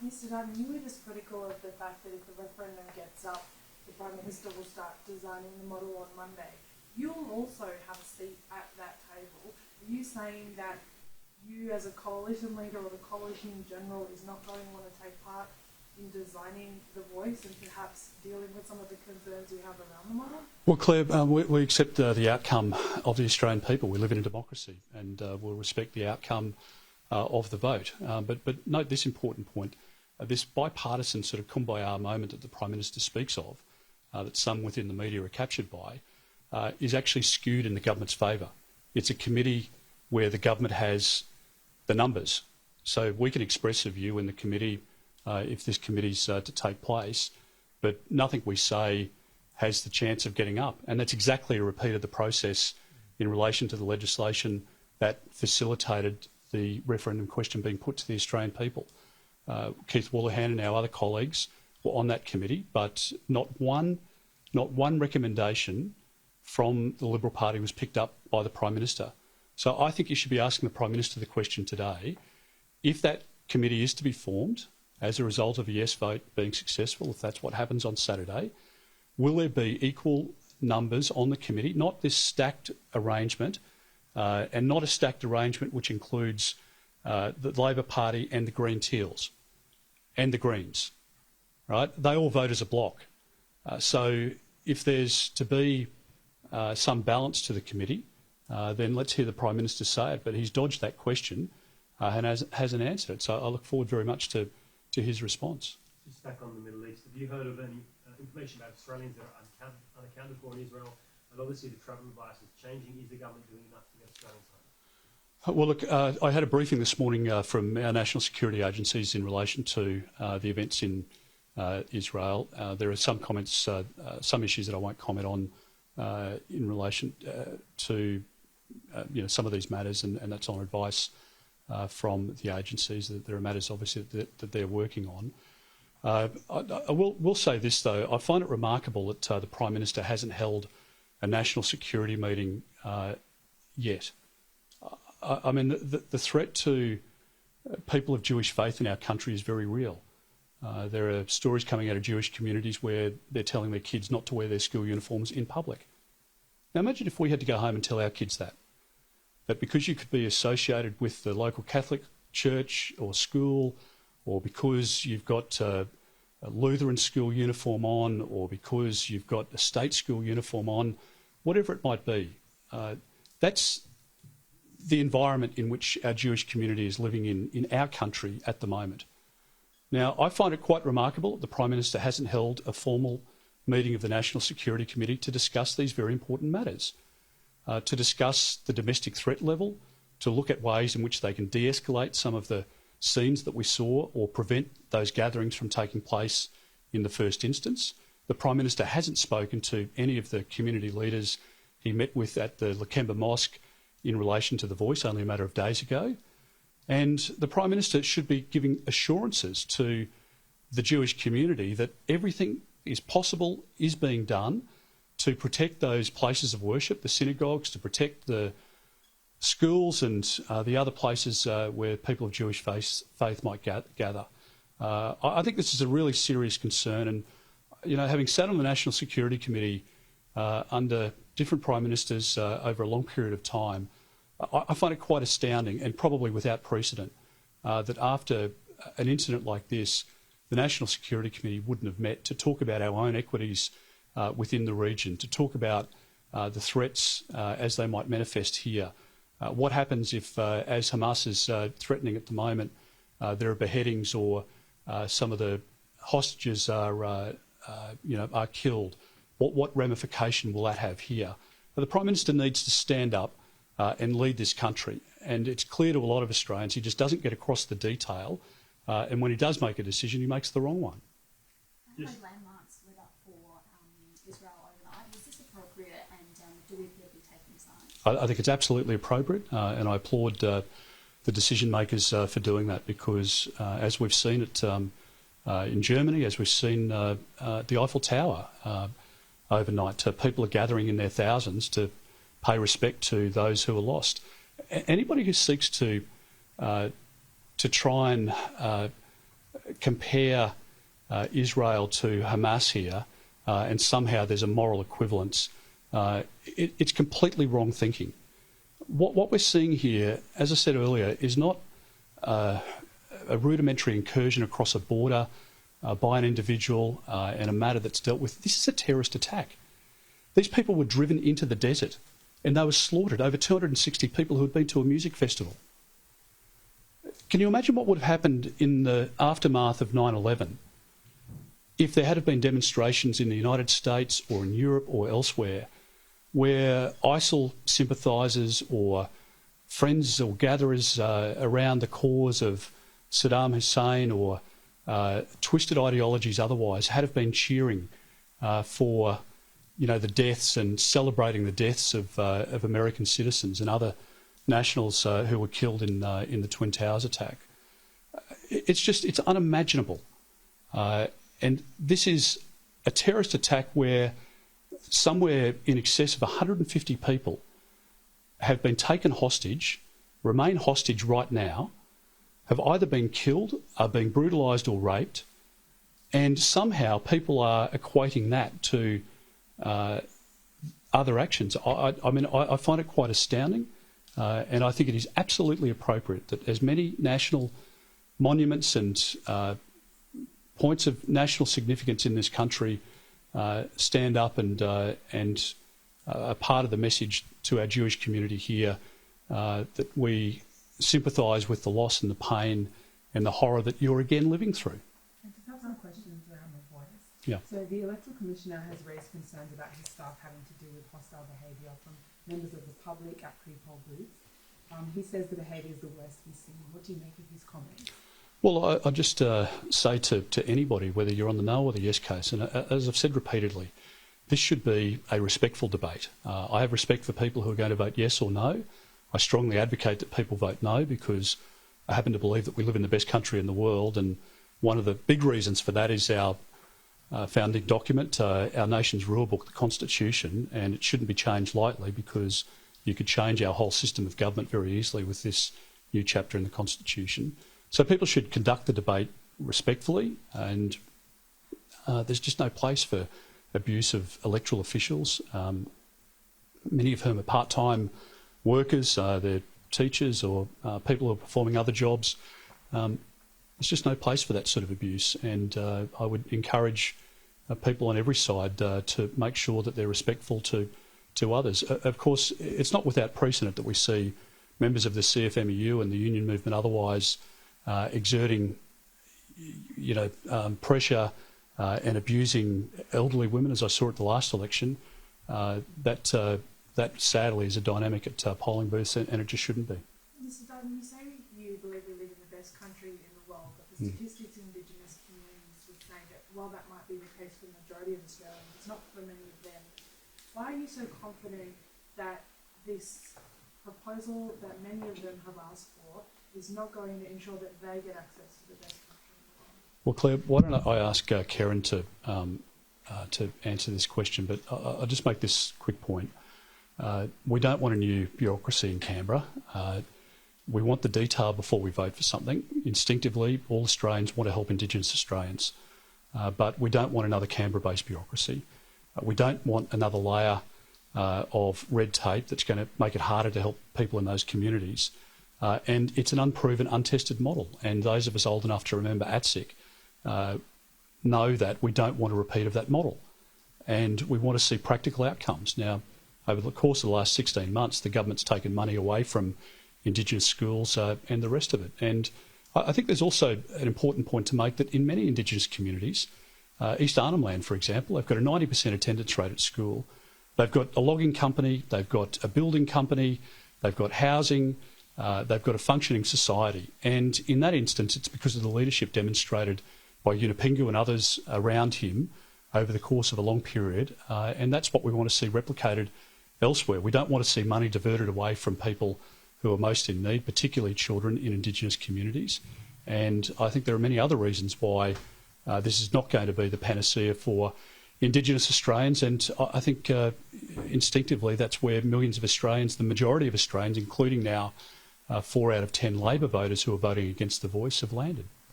Mr. Dutton, you were just critical of the fact that if the referendum gets up, the Prime Minister will start designing the model on Monday. You'll also have a seat at that table. Are you saying that you as a coalition leader or the coalition in general is not going to want to take part in designing the voice and perhaps dealing with some of the concerns you have around the model? Well, Claire, we accept the outcome of the Australian people. We live in a democracy and we'll respect the outcome of the vote. But note this important point. This bipartisan sort of kumbaya moment that the Prime Minister speaks of, that some within the media are captured by, is actually skewed in the government's favour. It's a committee where the government has the numbers. So we can express a view in the committee if this committee's to take place, but nothing we say has the chance of getting up. And that's exactly a repeat of the process in relation to the legislation that facilitated the referendum question being put to the Australian people. Keith Woolahan and our other colleagues were on that committee, but not one recommendation from the Liberal Party was picked up by the Prime Minister. So I think you should be asking the Prime Minister the question today, if that committee is to be formed as a result of a yes vote being successful, if that's what happens on Saturday, will there be equal numbers on the committee, not this stacked arrangement, and not a stacked arrangement which includes the Labor Party and the Green Teals and the Greens, right? They all vote as a bloc. So if there's to be some balance to the committee, then let's hear the Prime Minister say it. But he's dodged that question and hasn't answered it. So I look forward very much to his response. Just back on the Middle East, have you heard of any information about Australians that are unaccounted for in Israel? And obviously the travel advice is changing. Is the government doing enough to get Australians home? Well, look, I had a briefing this morning from our national security agencies in relation to the events in Israel. There are some comments, some issues that I won't comment on in relation to some of these matters, and that's on advice from the agencies. That there are matters, obviously, that they're working on. I will say this, though. I find it remarkable that the Prime Minister hasn't held a national security meeting yet. I mean, the threat to people of Jewish faith in our country is very real. There are stories coming out of Jewish communities where they're telling their kids not to wear their school uniforms in public. Now imagine if we had to go home and tell our kids that because you could be associated with the local Catholic church or school, or because you've got a Lutheran school uniform on, or because you've got a state school uniform on, whatever it might be. That's the environment in which our Jewish community is living in our country at the moment. Now, I find it quite remarkable that the Prime Minister hasn't held a formal meeting of the National Security Committee to discuss these very important matters, to discuss the domestic threat level, to look at ways in which they can de-escalate some of the scenes that we saw or prevent those gatherings from taking place in the first instance. The Prime Minister hasn't spoken to any of the community leaders he met with at the Lakemba Mosque in relation to the voice only a matter of days ago. And the Prime Minister should be giving assurances to the Jewish community that everything is possible, is being done to protect those places of worship, the synagogues, to protect the schools and the other places where people of Jewish faith might gather. I think this is a really serious concern, and having sat on the National Security Committee under different Prime Ministers over a long period of time, I find it quite astounding and probably without precedent that after an incident like this, the National Security Committee wouldn't have met to talk about our own equities within the region, to talk about the threats as they might manifest here. What happens if, as Hamas is threatening at the moment, there are beheadings or some of the hostages are killed? What ramification will that have here? But the Prime Minister needs to stand up and lead this country. And it's clear to a lot of Australians he just doesn't get across the detail. And when he does make a decision, he makes the wrong one. Yes. Landmarks lit up for Israel overnight. Is this appropriate, and do we appear to be taking sides? I think it's absolutely appropriate, and I applaud the decision makers for doing that, because as we've seen it in Germany, as we've seen the Eiffel Tower overnight, people are gathering in their thousands to pay respect to those who are lost. Anybody who seeks to try and compare Israel to Hamas here and somehow there's a moral equivalence, it's completely wrong thinking. What we're seeing here, as I said earlier, is not a rudimentary incursion across a border by an individual and a matter that's dealt with. This is a terrorist attack. These people were driven into the desert and they were slaughtered. Over 260 people who had been to a music festival. Can you imagine what would have happened in the aftermath of 9/11 if there had been demonstrations in the United States or in Europe or elsewhere where ISIL sympathisers or friends or gatherers around the cause of Saddam Hussein or twisted ideologies otherwise had have been cheering for the deaths and celebrating the deaths of American citizens and other nationals who were killed in the Twin Towers attack. It's unimaginable. And this is a terrorist attack where somewhere in excess of 150 people have been taken hostage, remain hostage right now, have either been killed, are being brutalised or raped, and somehow people are equating that to other actions. I find it quite astounding, and I think it is absolutely appropriate that as many national monuments and points of national significance in this country stand up and are part of the message to our Jewish community here that we sympathise with the loss and the pain and the horror that you're again living through. And to have some questions around the voice. Yeah. So the electoral commissioner has raised concerns about his staff having to do with hostile behaviour from members of the public at pre-poll booths. He says the behaviour is the worst he's seen. What do you make of his comments? Well, I just say to anybody, whether you're on the no or the yes case, and as I've said repeatedly, this should be a respectful debate. I have respect for people who are going to vote yes or no. I strongly advocate that people vote no because I happen to believe that we live in the best country in the world, and one of the big reasons for that is our founding document, our nation's rule book, the Constitution, and it shouldn't be changed lightly because you could change our whole system of government very easily with this new chapter in the Constitution. So people should conduct the debate respectfully, and there's just no place for abuse of electoral officials, many of whom are part-time workers, they're teachers or people who are performing other jobs. There's just no place for that sort of abuse, and I would encourage people on every side to make sure that they're respectful to others. Of course, it's not without precedent that we see members of the CFMEU and the union movement otherwise exerting, pressure and abusing elderly women, as I saw at the last election. That sadly is a dynamic at polling booths, and it just shouldn't be. Mr. Dutton, you say you believe we live in the best country in the world, but the statistics in Indigenous communities would say that while that might be the case for the majority of Australians, it's not for many of them. Why are you so confident that this proposal that many of them have asked for is not going to ensure that they get access to the best country in the world? Well, Claire, why don't I ask Karen to answer this question, but I'll just make this quick point. We don't want a new bureaucracy in Canberra. We want the detail before we vote for something. Instinctively, all Australians want to help Indigenous Australians, but we don't want another Canberra-based bureaucracy. We don't want another layer of red tape that's going to make it harder to help people in those communities. And it's an unproven, untested model. And those of us old enough to remember ATSIC know that we don't want a repeat of that model. And we want to see practical outcomes. Now, over the course of the last 16 months, the government's taken money away from Indigenous schools and the rest of it. And I think there's also an important point to make that in many Indigenous communities, East Arnhem Land, for example, they've got a 90% attendance rate at school. They've got a logging company, they've got a building company, they've got housing, they've got a functioning society. And in that instance, it's because of the leadership demonstrated by Yunupingu and others around him over the course of a long period. And that's what we want to see replicated elsewhere. We don't want to see money diverted away from people who are most in need, particularly children in Indigenous communities. And I think there are many other reasons why this is not going to be the panacea for Indigenous Australians. And I think instinctively that's where millions of Australians, the majority of Australians, including now 4 out of 10 Labor voters who are voting against the Voice, have landed.